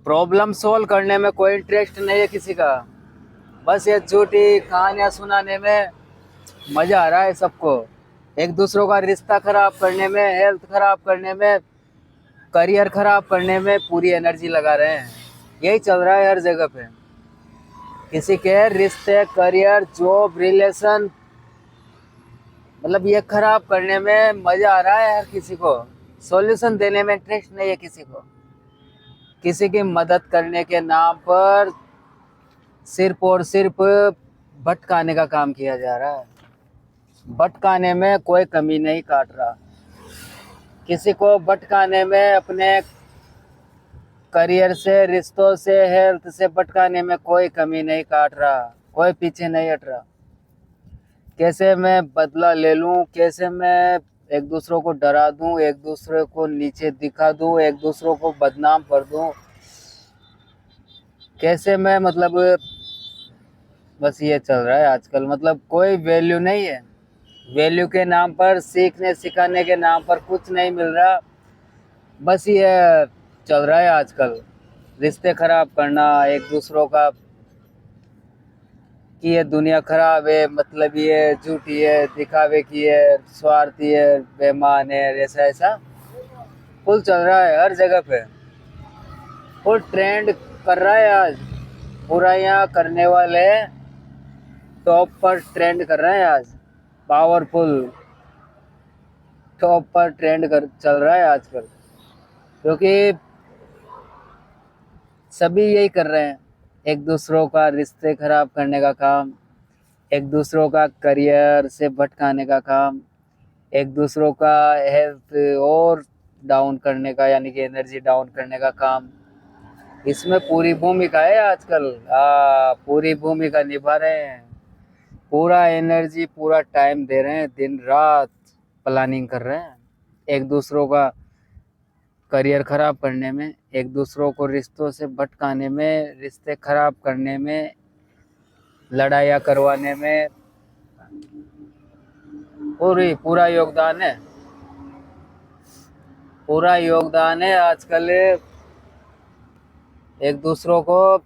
Problem solve करने में कोई इंटरेस्ट नहीं है किसी का। बस ये झूठी कहानियां सुनाने में मजा आ रहा है सबको। एक दूसरों का रिश्ता खराब करने में, हेल्थ खराब करने में, करियर खराब करने में पूरी एनर्जी लगा रहे हैं। यही चल रहा है हर जगह पे। किसी के रिश्ते, करियर, जॉब, रिलेशन, मतलब ये खराब करने में मजा आ रहा है हर किसी को। सॉल्यूशन देने में इंटरेस्ट नहीं है किसी को। किसी की मदद करने के नाम पर सिर्फ और सिर्फ भटकाने का काम किया जा रहा है। भटकाने में कोई कमी नहीं काट रहा। किसी को भटकाने में, अपने करियर से, रिश्तों से, हेल्थ से भटकाने में कोई कमी नहीं काट रहा। कोई पीछे नहीं हट रहा। कैसे मैं बदला ले लूं, कैसे मैं एक दूसरों को डरा दूं, एक दूसरे को नीचे दिखा दूं, एक दूसरों को बदनाम कर दूं, कैसे मैं, मतलब बस ये चल रहा है आजकल। मतलब कोई वैल्यू नहीं है। वैल्यू के नाम पर, सीखने सिखाने के नाम पर कुछ नहीं मिल रहा। बस ये चल रहा है आजकल। रिश्ते खराब करना एक दूसरों का, कि ये दुनिया खराब है, मतलब ये झूठी है, दिखावे की है, स्वार्थी है, बेईमान है, ऐसा ऐसा फुल चल रहा है हर जगह पे। फुल ट्रेंड कर रहा है आज। बुराइयां करने वाले टॉप पर ट्रेंड कर रहे हैं आज। पावरफुल टॉप पर ट्रेंड कर चल रहा है आजकल। क्योंकि सभी यही कर रहे हैं। एक दूसरों का रिश्ते खराब करने का काम, एक दूसरों का करियर से भटकाने का काम, एक दूसरों का हेल्थ और डाउन करने का, यानी कि एनर्जी डाउन करने का काम। इसमें पूरी भूमिका है आजकल। पूरी भूमिका निभा रहे हैं। पूरा एनर्जी, पूरा टाइम दे रहे हैं, दिन रात प्लानिंग कर रहे हैं एक दूसरों का करियर खराब करने में, एक दूसरों को रिश्तों से भटकाने में, रिश्ते खराब करने में, लड़ाइयाँ करवाने में। पूरा योगदान है। पूरा योगदान है आजकल एक दूसरों को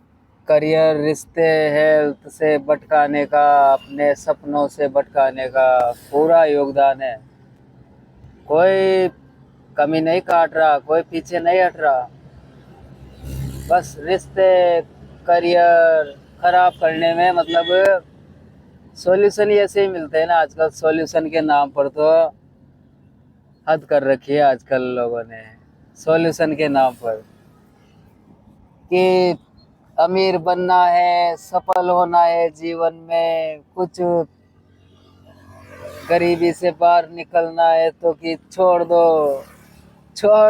करियर, रिश्ते, हेल्थ से भटकाने का, अपने सपनों से भटकाने का पूरा योगदान है। कोई कमी नहीं काट रहा, कोई पीछे नहीं हट रहा। बस रिश्ते, करियर खराब करने में, मतलब सॉल्यूशन ही ऐसे ही मिलते हैं ना आजकल। सॉल्यूशन के नाम पर तो हद कर रखी है आजकल लोगों ने। सॉल्यूशन के नाम पर कि अमीर बनना है, सफल होना है जीवन में, कुछ गरीबी से बाहर निकलना है, तो कि छोड़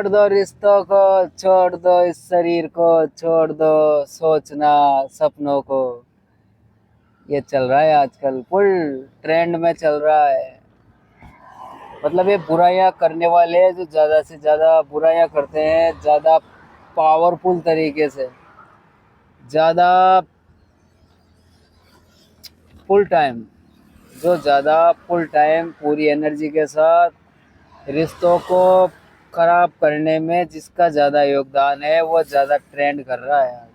दो रिश्तों को, छोड़ दो इस शरीर को, छोड़ दो सोचना, सपनों को। ये चल रहा है आजकल, फुल ट्रेंड में चल रहा है। मतलब ये बुराइयां करने वाले जो ज़्यादा से ज़्यादा बुराइयां करते हैं, ज़्यादा पावरफुल तरीके से, ज़्यादा फुल टाइम, जो ज़्यादा फुल टाइम पूरी एनर्जी के साथ रिश्तों को खराब करने में जिसका ज़्यादा योगदान है, वो ज़्यादा ट्रेंड कर रहा है।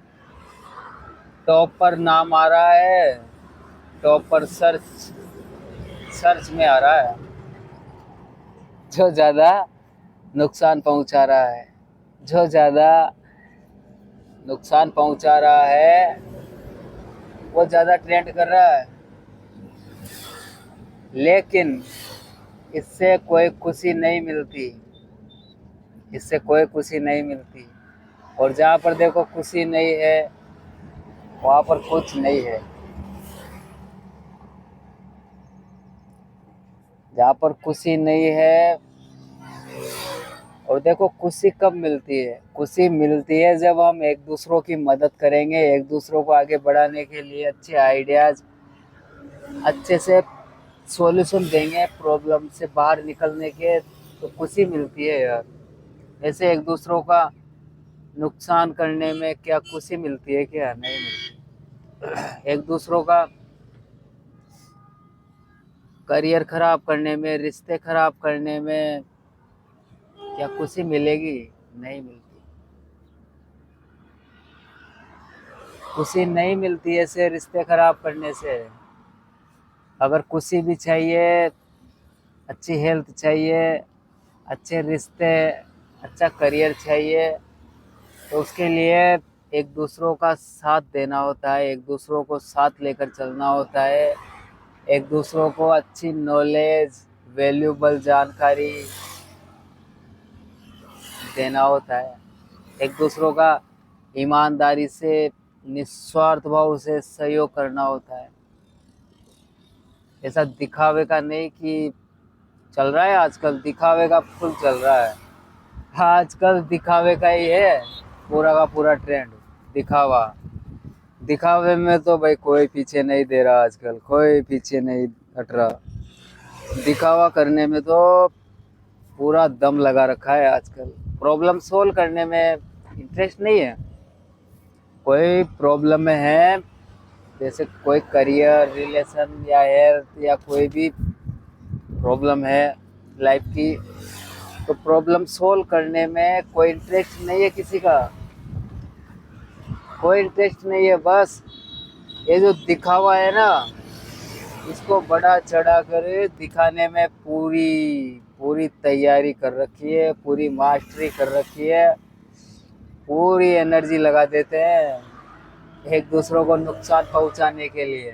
टॉप पर नाम आ रहा है, टॉप पर सर्च सर्च में आ रहा है। जो ज़्यादा नुकसान पहुंचा रहा है, जो ज़्यादा नुकसान पहुंचा रहा है, वो ज़्यादा ट्रेंड कर रहा है। लेकिन इससे कोई खुशी नहीं मिलती। इससे कोई खुशी नहीं मिलती। और जहाँ पर देखो खुशी नहीं है, वहाँ पर कुछ नहीं है। जहाँ पर खुशी नहीं है, और देखो खुशी कब मिलती है? खुशी मिलती है जब हम एक दूसरों की मदद करेंगे, एक दूसरों को आगे बढ़ाने के लिए अच्छे आइडियाज, अच्छे से सॉल्यूशन देंगे प्रॉब्लम से बाहर निकलने के, तो खुशी मिलती है यार। ऐसे एक दूसरों का नुकसान करने में क्या खुशी मिलती है? क्या नहीं मिलती। एक दूसरों का करियर खराब करने में, रिश्ते खराब करने में क्या खुशी मिलेगी? नहीं मिलती। खुशी नहीं मिलती ऐसे रिश्ते खराब करने से। अगर खुशी भी चाहिए, अच्छी हेल्थ चाहिए, अच्छे रिश्ते, अच्छा करियर चाहिए, तो उसके लिए एक दूसरों का साथ देना होता है, एक दूसरों को साथ लेकर चलना होता है, एक दूसरों को अच्छी नॉलेज, वैल्यूबल जानकारी देना होता है, एक दूसरों का ईमानदारी से, निस्वार्थ भाव से सहयोग करना होता है। ऐसा दिखावे का नहीं कि चल रहा है आजकल, दिखावे का फुल चल रहा है। आजकल दिखावे का ही है पूरा का पूरा ट्रेंड, दिखावा। दिखावे में तो भाई कोई पीछे नहीं दे रहा, आजकल कोई पीछे नहीं हट रहा। दिखावा करने में तो पूरा दम लगा रखा है आजकल। प्रॉब्लम सोल्व करने में इंटरेस्ट नहीं है। कोई प्रॉब्लम में है, जैसे कोई करियर, रिलेशन या हेल्थ या कोई भी प्रॉब्लम है लाइफ की, तो प्रॉब्लम सोल्व करने में कोई इंटरेस्ट नहीं है किसी का, कोई इंटरेस्ट नहीं है। बस ये जो दिखावा है ना, इसको बड़ा चढ़ा कर दिखाने में पूरी पूरी तैयारी कर रखी है, पूरी मास्टरी कर रखी है, पूरी एनर्जी लगा देते हैं एक दूसरों को नुकसान पहुंचाने के लिए।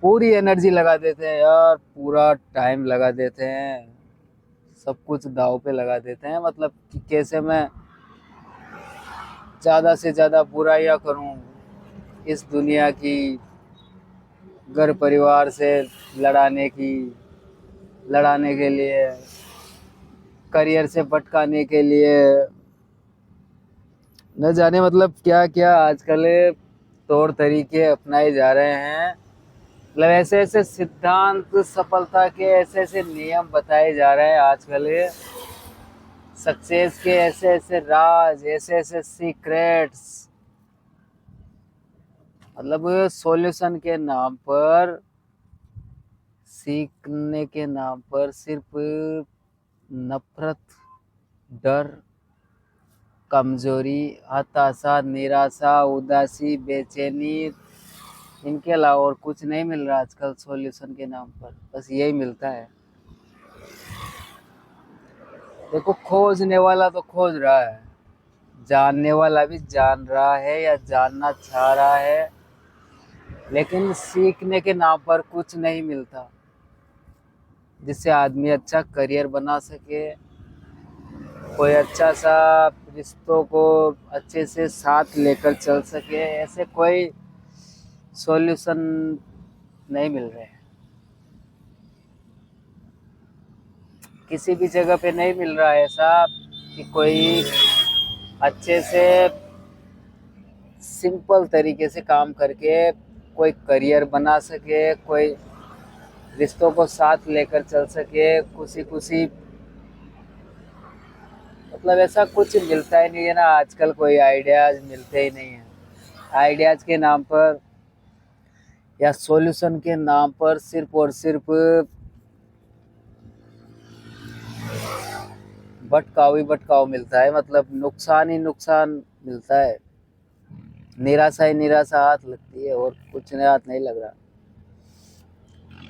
पूरी एनर्जी लगा देते हैं यार, पूरा टाइम लगा देते हैं, सब कुछ दांव पे लगा देते हैं। मतलब कि कैसे मैं ज़्यादा से ज़्यादा बुराइयां करूं इस दुनिया की, घर परिवार से लड़ाने के लिए, करियर से भटकाने के लिए, न जाने मतलब क्या क्या आजकल तौर तरीके अपनाए जा रहे हैं। मतलब ऐसे ऐसे सिद्धांत सफलता के, ऐसे ऐसे नियम बताए जा रहे हैं आजकल, सक्सेस के ऐसे ऐसे राज, ऐसे ऐसे सीक्रेट्स। मतलब सॉल्यूशन के नाम पर, सीखने के नाम पर सिर्फ नफरत, डर, कमजोरी, हताशा, निराशा, उदासी, बेचैनी, इनके अलावा और कुछ नहीं मिल रहा आजकल सॉल्यूशन के नाम पर। बस यही मिलता है। देखो, खोजने वाला तो खोज रहा है, जानने वाला भी जान रहा है या जानना चाह रहा है, लेकिन सीखने के नाम पर कुछ नहीं मिलता जिससे आदमी अच्छा करियर बना सके, कोई अच्छा सा रिश्तों को अच्छे से साथ लेकर चल सके। ऐसे कोई सॉल्यूशन नहीं मिल रहे हैं, किसी भी जगह पे नहीं मिल रहा है ऐसा कि कोई अच्छे से सिंपल तरीके से काम करके कोई करियर बना सके, कोई रिश्तों को साथ लेकर चल सके खुशी खुशी। मतलब ऐसा कुछ मिलता ही नहीं है ना आजकल, कोई आइडियाज मिलते ही नहीं है। आइडियाज के नाम पर या सॉल्यूशन के नाम पर सिर्फ और सिर्फ भटकाव ही भटकाव मिलता है। मतलब नुकसान ही नुकसान मिलता है, निराशा ही निराशा हाथ लगती है, और कुछ नहीं, हाथ नहीं लग रहा।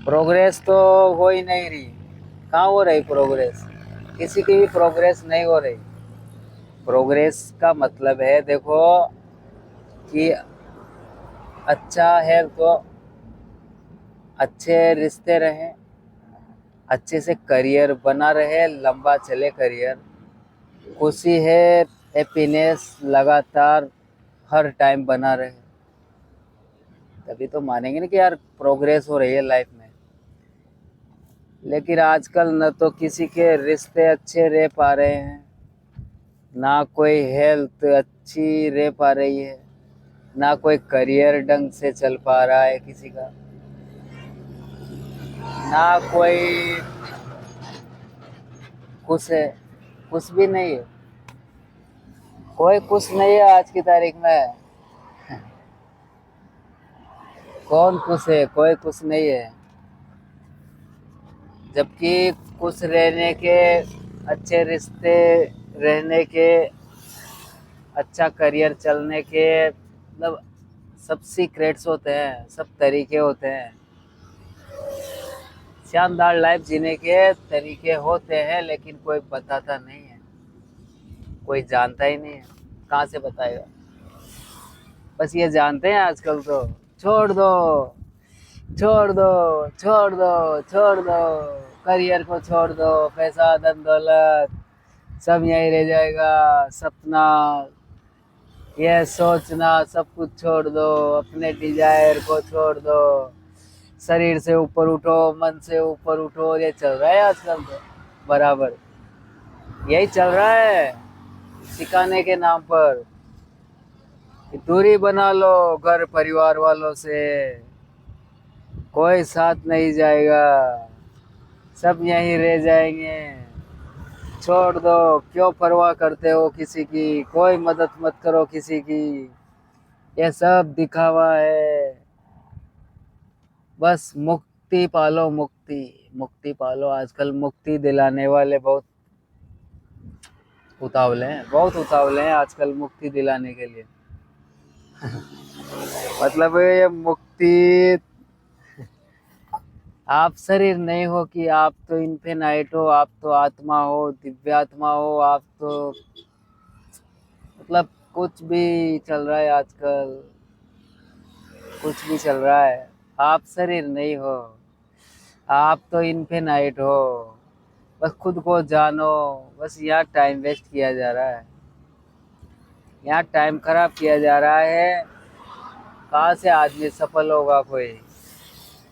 प्रोग्रेस तो हो ही नहीं रही। कहाँ हो रही प्रोग्रेस? किसी की भी प्रोग्रेस नहीं हो रही। प्रोग्रेस का मतलब है, देखो, कि अच्छा है तो अच्छे रिश्ते रहें, अच्छे से करियर बना रहे, लंबा चले करियर, खुशी है, हैप्पीनेस लगातार हर टाइम बना रहे, तभी तो मानेंगे ना कि यार प्रोग्रेस हो रही है लाइफ में। लेकिन आजकल न तो किसी के रिश्ते अच्छे रह पा रहे हैं, ना कोई हेल्थ अच्छी रह पा रही है, ना कोई करियर ढंग से चल पा रहा है किसी का, ना कोई खुश है, खुश भी नहीं है। कोई खुश नहीं है आज की तारीख में। कौन खुश है? कोई खुश नहीं है। जबकि खुश रहने के, अच्छे रिश्ते रहने के, अच्छा करियर चलने के, मतलब सब सीक्रेट्स होते हैं, सब तरीके होते हैं। शानदार लाइफ जीने के तरीके होते हैं, लेकिन कोई बताता नहीं है, कोई जानता ही नहीं है, कहाँ से बताएगा। बस ये जानते हैं आजकल तो, छोड़ दो छोड़ दो छोड़ दो छोड़ दो, करियर को छोड़ दो, पैसा धन दौलत सब यहीं रह जाएगा, सपना ये सोचना सब कुछ छोड़ दो, अपने डिजायर को छोड़ दो, शरीर से ऊपर उठो, मन से ऊपर उठो। ये चल रहा है आजकल तो, बराबर यही चल रहा है सिखाने के नाम पर। कि दूरी बना लो घर परिवार वालों से, कोई साथ नहीं जाएगा, सब यहीं रह जाएंगे, छोड़ दो, क्यों परवाह करते हो किसी की, कोई मदद मत करो किसी की, ये सब दिखावा है। बस मुक्ति पालो, मुक्ति मुक्ति पालो। आजकल मुक्ति दिलाने वाले बहुत उतावले हैं, बहुत उतावले हैं आजकल मुक्ति दिलाने के लिए। मतलब ये मुक्ति, आप शरीर नहीं हो कि आप तो इन्फिनाइट हो, आप तो आत्मा हो, दिव्यात्मा हो, आप तो मतलब कुछ भी चल रहा है आजकल, कुछ भी चल रहा है। आप शरीर नहीं हो, आप तो इन्फिनाइट हो। बस खुद को जानो। बस यहाँ टाइम वेस्ट किया जा रहा है, यहाँ टाइम खराब किया जा रहा है। कहाँ से आदमी सफल होगा कोई,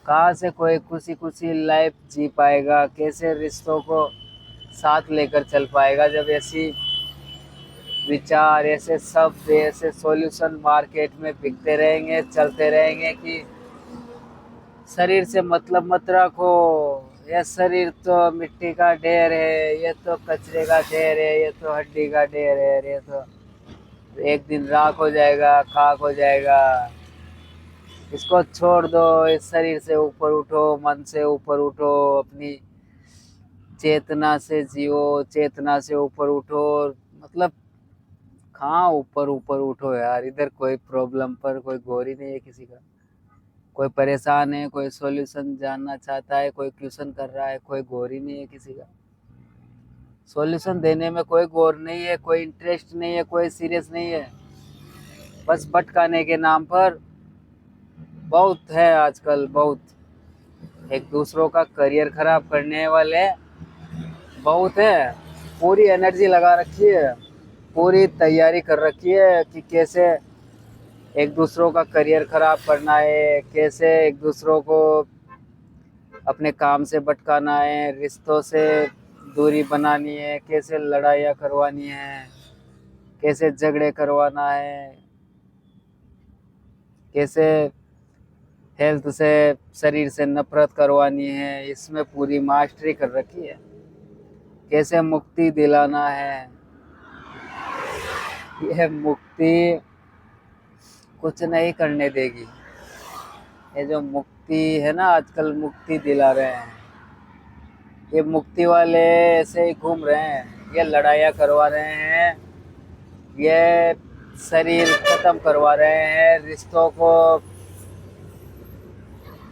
कहाँ से कोई खुशी खुशी लाइफ जी पाएगा, कैसे रिश्तों को साथ लेकर चल पाएगा जब ऐसी विचार, ऐसे शब्द, ऐसे सॉल्यूशन मार्केट में बिकते रहेंगे, चलते रहेंगे कि शरीर से मतलब मत रखो, यह शरीर तो मिट्टी का ढेर है, ये तो कचरे का ढेर है, ये तो हड्डी का ढेर है, ये तो एक दिन राख हो जाएगा, खाक हो जाएगा। इसको छोड़ दो, इस शरीर से ऊपर उठो, मन से ऊपर उठो, अपनी चेतना से जियो, चेतना से ऊपर उठो। मतलब कहाँ ऊपर ऊपर उठो यार, इधर कोई प्रॉब्लम पर कोई गौर ही नहीं है किसी का। कोई परेशान है, कोई सॉल्यूशन जानना चाहता है, कोई क्वेश्चन कर रहा है, कोई गौर ही नहीं है किसी का। सॉल्यूशन देने में कोई गौर नहीं है, कोई इंटरेस्ट नहीं है, कोई सीरियस नहीं है। बस भटकाने के नाम पर बहुत है आजकल, बहुत एक दूसरों का करियर खराब करने वाले बहुत है। पूरी एनर्जी लगा रखी है, पूरी तैयारी कर रखी है कि कैसे एक दूसरों का करियर खराब करना है, कैसे एक दूसरों को अपने काम से भटकाना है, रिश्तों से दूरी बनानी है, कैसे लड़ाइयाँ करवानी है, कैसे झगड़े करवाना है, कैसे हेल्थ से, शरीर से नफरत करवानी है, इसमें पूरी मास्टरी कर रखी है। कैसे मुक्ति दिलाना है, यह मुक्ति कुछ नहीं करने देगी। ये जो मुक्ति है ना, आजकल मुक्ति दिला रहे हैं, ये मुक्ति वाले ऐसे ही घूम रहे हैं, ये लड़ाइयाँ करवा रहे हैं, ये शरीर खत्म करवा रहे हैं, रिश्तों को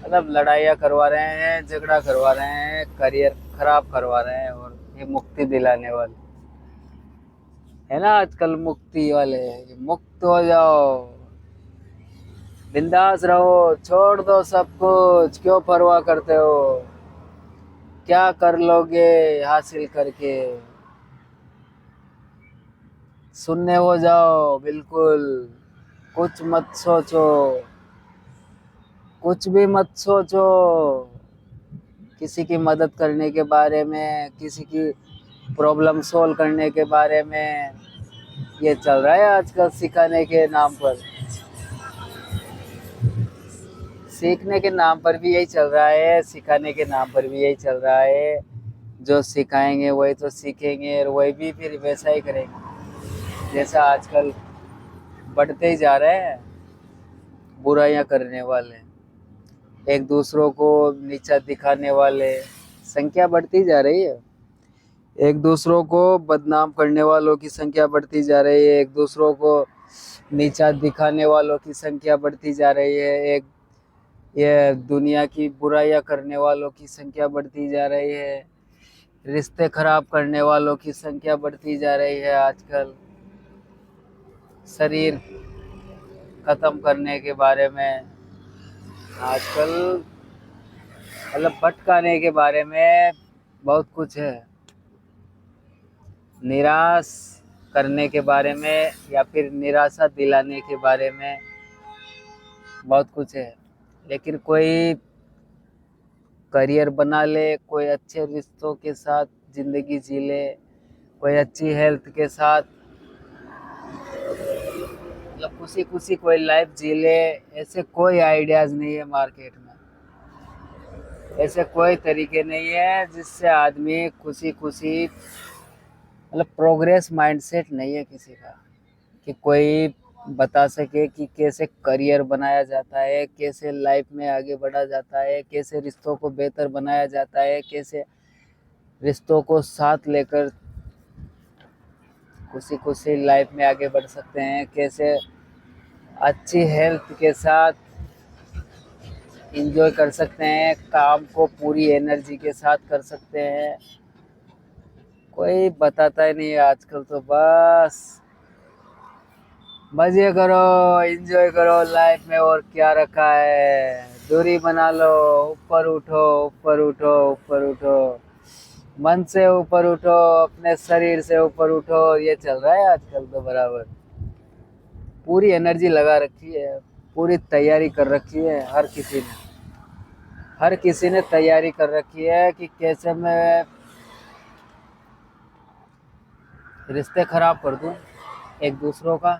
मतलब लड़ाइयाँ करवा रहे हैं, झगड़ा करवा रहे हैं, करियर खराब करवा रहे हैं। और ये मुक्ति दिलाने वाले है ना आजकल, मुक्ति वाले, मुक्त हो जाओ, बिंदास रहो, छोड़ दो सब कुछ, क्यों परवाह करते हो, क्या कर लोगे हासिल करके, सुनने हो जाओ बिल्कुल, कुछ मत सोचो, कुछ भी मत सोचो, किसी की मदद करने के बारे में, किसी की प्रॉब्लम सोल्व करने के बारे में। ये चल रहा है आजकल सिखाने के नाम पर, सीखने के नाम पर भी यही चल रहा है, सिखाने के नाम पर भी यही चल रहा है। जो सिखाएंगे वही तो सीखेंगे, और वही भी फिर वैसा ही करेंगे जैसा आजकल बढ़ते ही जा रहे हैं बुराइयां करने वाले, एक दूसरों को नीचा दिखाने वाले, संख्या बढ़ती जा रही है। एक दूसरों को बदनाम करने वालों की संख्या बढ़ती जा रही है, एक दूसरों को नीचा दिखाने वालों की संख्या बढ़ती जा रही है। एक ये दुनिया की बुराइयां करने वालों की संख्या बढ़ती जा रही है। रिश्ते खराब करने वालों की संख्या बढ़ती जा रही है आजकल। शरीर खत्म करने के बारे में आजकल मतलब भटकाने के बारे में बहुत कुछ है। निराश करने के बारे में या फिर निराशा दिलाने के बारे में बहुत कुछ है। लेकिन कोई करियर बना ले, कोई अच्छे रिश्तों के साथ ज़िंदगी जी ले, कोई अच्छी हेल्थ के साथ मतलब खुशी खुशी कोई लाइफ जी ले, ऐसे कोई आइडियाज़ नहीं है मार्केट में। ऐसे कोई तरीके नहीं है जिससे आदमी खुशी खुशी मतलब प्रोग्रेस माइंडसेट नहीं है किसी का कि कोई बता सके कि कैसे करियर बनाया जाता है, कैसे लाइफ में आगे बढ़ा जाता है, कैसे रिश्तों को बेहतर बनाया जाता है, कैसे रिश्तों को साथ लेकर खुशी खुशी लाइफ में आगे बढ़ सकते हैं, कैसे अच्छी हेल्थ के साथ एंजॉय कर सकते हैं, काम को पूरी एनर्जी के साथ कर सकते हैं। कोई बताता ही नहीं है आजकल। तो बस मजे करो, एंजॉय करो लाइफ में, और क्या रखा है। दूरी बना लो, ऊपर उठो, ऊपर उठो, ऊपर उठो, मन से ऊपर उठो, अपने शरीर से ऊपर उठो। ये चल रहा है आजकल तो बराबर। पूरी एनर्जी लगा रखी है, पूरी तैयारी कर रखी है हर किसी ने तैयारी कर रखी है कि कैसे मैं रिश्ते खराब कर दूं एक दूसरों का,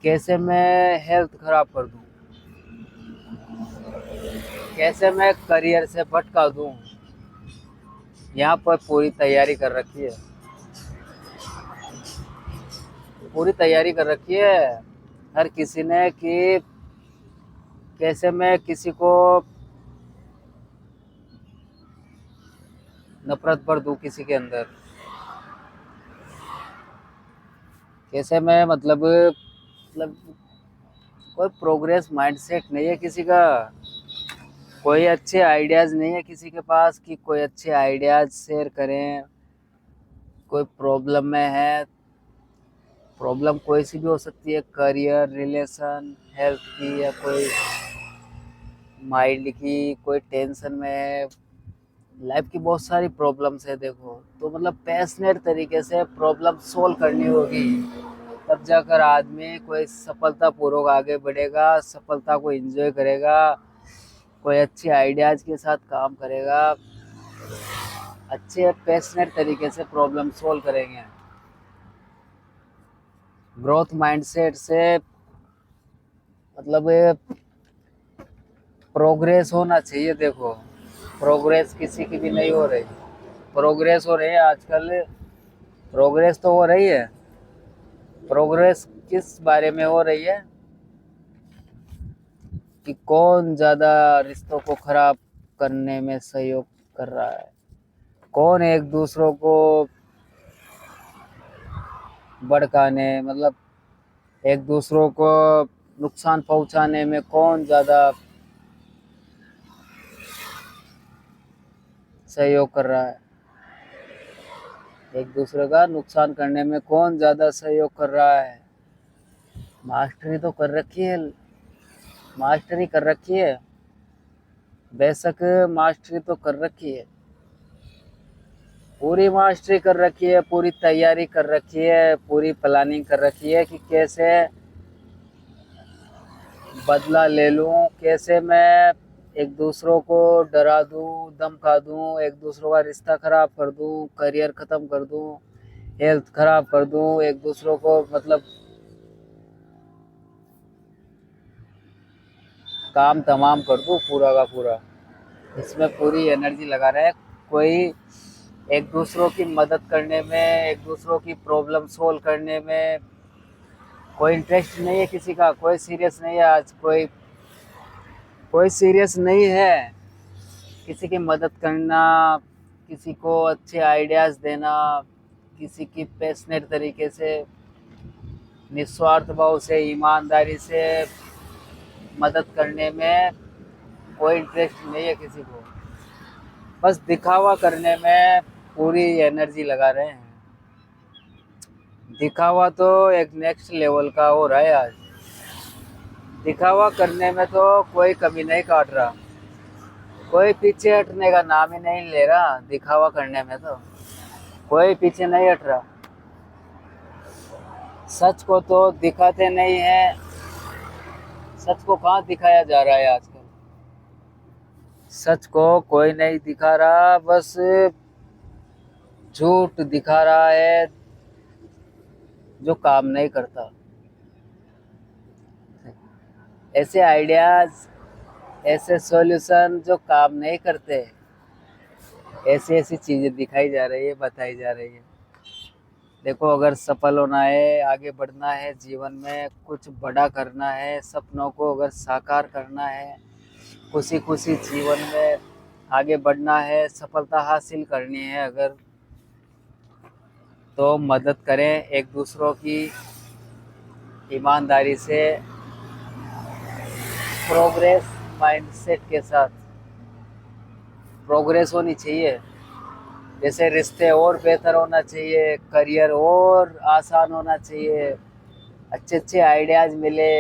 कैसे मैं हेल्थ खराब कर दूं, कैसे मैं करियर से भटका दूं। यहाँ पर पूरी तैयारी कर रखी है, पूरी तैयारी कर रखी है हर किसी ने कि कैसे मैं किसी को नफरत भर दूं किसी के अंदर, कैसे मैं मतलब कोई प्रोग्रेस माइंडसेट नहीं है किसी का, कोई अच्छे आइडियाज़ नहीं है किसी के पास कि कोई अच्छे आइडियाज़ शेयर करें। कोई प्रॉब्लम में है, प्रॉब्लम कोई सी भी हो सकती है, करियर, रिलेशन, हेल्थ की, या कोई माइंड की, कोई टेंशन में है। लाइफ की बहुत सारी प्रॉब्लम्स है देखो। तो मतलब पैशनेट तरीके से प्रॉब्लम सोल्व करनी होगी, तब जाकर आदमी कोई सफलतापूर्वक आगे बढ़ेगा, सफलता को एंजॉय करेगा, कोई अच्छे आइडियाज़ के साथ काम करेगा, अच्छे पैशनेट तरीके से प्रॉब्लम सोल्व करेंगे। ग्रोथ माइंडसेट से मतलब प्रोग्रेस होना चाहिए। देखो प्रोग्रेस किसी की भी नहीं हो रही। प्रोग्रेस हो रही है आजकल, प्रोग्रेस तो हो रही है। प्रोग्रेस किस बारे में हो रही है कि कौन ज़्यादा रिश्तों को खराब करने में सहयोग कर रहा है, कौन एक दूसरों को भड़काने मतलब एक दूसरों को नुकसान पहुंचाने में कौन ज़्यादा सहयोग कर रहा है, एक दूसरे का नुकसान करने में कौन ज़्यादा सहयोग कर रहा है। मास्टरी तो कर रखी है, मास्टरी कर रखी है, बेशक मास्टरी तो कर रखी है, पूरी मास्टरी कर रखी है, पूरी तैयारी कर रखी है, पूरी प्लानिंग कर रखी है कि कैसे बदला ले लूँ, कैसे मैं एक दूसरों को डरा दूँ, धमका दूँ, एक दूसरों का रिश्ता खराब कर दूँ, करियर ख़त्म कर दूँ, हेल्थ खराब कर दूँ, एक दूसरों को मतलब काम तमाम कर दूँ पूरा का पूरा। इसमें पूरी एनर्जी लगा रहे हैं। कोई एक दूसरों की मदद करने में, एक दूसरों की प्रॉब्लम सोल्व करने में कोई इंटरेस्ट नहीं है किसी का। कोई सीरियस नहीं है आज, कोई सीरियस नहीं है। किसी की मदद करना, किसी को अच्छे आइडियाज़ देना, किसी की पैशनेट तरीके से निस्वार्थ भाव से ईमानदारी से मदद करने में कोई इंटरेस्ट नहीं है किसी को। बस दिखावा करने में पूरी एनर्जी लगा रहे हैं। दिखावा तो एक नेक्स्ट लेवल का हो रहा है आज। दिखावा करने में तो कोई कमी नहीं काट रहा, कोई पीछे हटने का नाम ही नहीं ले रहा। दिखावा करने में तो कोई पीछे नहीं हट रहा। सच को तो दिखाते नहीं है। सच को कहाँ दिखाया जा रहा है आजकल? सच को कोई नहीं दिखा रहा, बस झूठ दिखा रहा है जो काम नहीं करता। ऐसे आइडियाज, ऐसे सॉल्यूशन जो काम नहीं करते, ऐसी ऐसी चीजें दिखाई जा रही है, बताई जा रही है। देखो, अगर सफल होना है, आगे बढ़ना है, जीवन में कुछ बड़ा करना है, सपनों को अगर साकार करना है, खुशी खुशी जीवन में आगे बढ़ना है, सफलता हासिल करनी है अगर, तो मदद करें एक दूसरों की ईमानदारी से, प्रोग्रेस माइंडसेट के साथ। प्रोग्रेस होनी चाहिए, जैसे रिश्ते और बेहतर होना चाहिए, करियर और आसान होना चाहिए, अच्छे अच्छे आइडियाज़ मिले,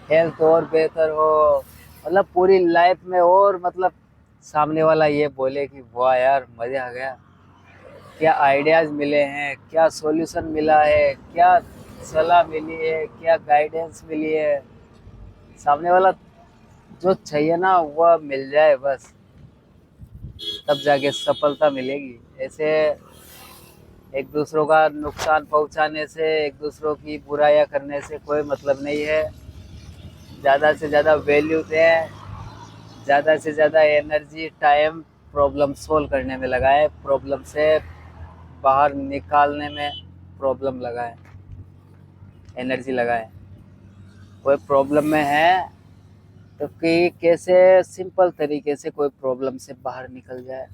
हेल्थ और बेहतर हो, मतलब पूरी लाइफ में। और मतलब सामने वाला ये बोले कि वाह यार, मज़ा आ गया, क्या आइडियाज़ मिले हैं, क्या सॉल्यूशन मिला है, क्या सलाह मिली है, क्या गाइडेंस मिली है। सामने वाला जो चाहिए ना वह मिल जाए बस, तब जाके सफलता मिलेगी। ऐसे एक दूसरों का नुकसान पहुंचाने से, एक दूसरों की बुराइयां करने से कोई मतलब नहीं है। ज़्यादा से ज़्यादा वैल्यू दें, ज़्यादा से ज़्यादा एनर्जी, टाइम प्रॉब्लम सोल्व करने में लगाएं, प्रॉब्लम से बाहर निकालने में प्रॉब्लम लगाएं, एनर्जी लगाएं। कोई प्रॉब्लम में है तो कि कैसे सिंपल तरीके से कोई प्रॉब्लम से बाहर निकल जाए,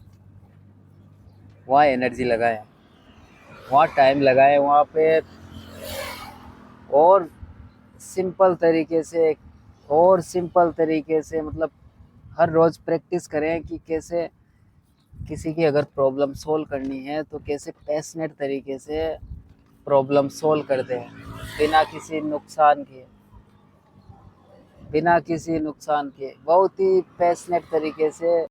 वहाँ एनर्जी लगाएं, वहाँ टाइम लगाएं, वहाँ पे और सिंपल तरीके से, और सिंपल तरीके से मतलब हर रोज़ प्रैक्टिस करें कि कैसे किसी की अगर प्रॉब्लम सोल्व करनी है तो कैसे पैशनेट तरीके से प्रॉब्लम सोल्व कर दें, बिना किसी नुकसान के, बिना किसी नुकसान के बहुत ही पैशनेट तरीके से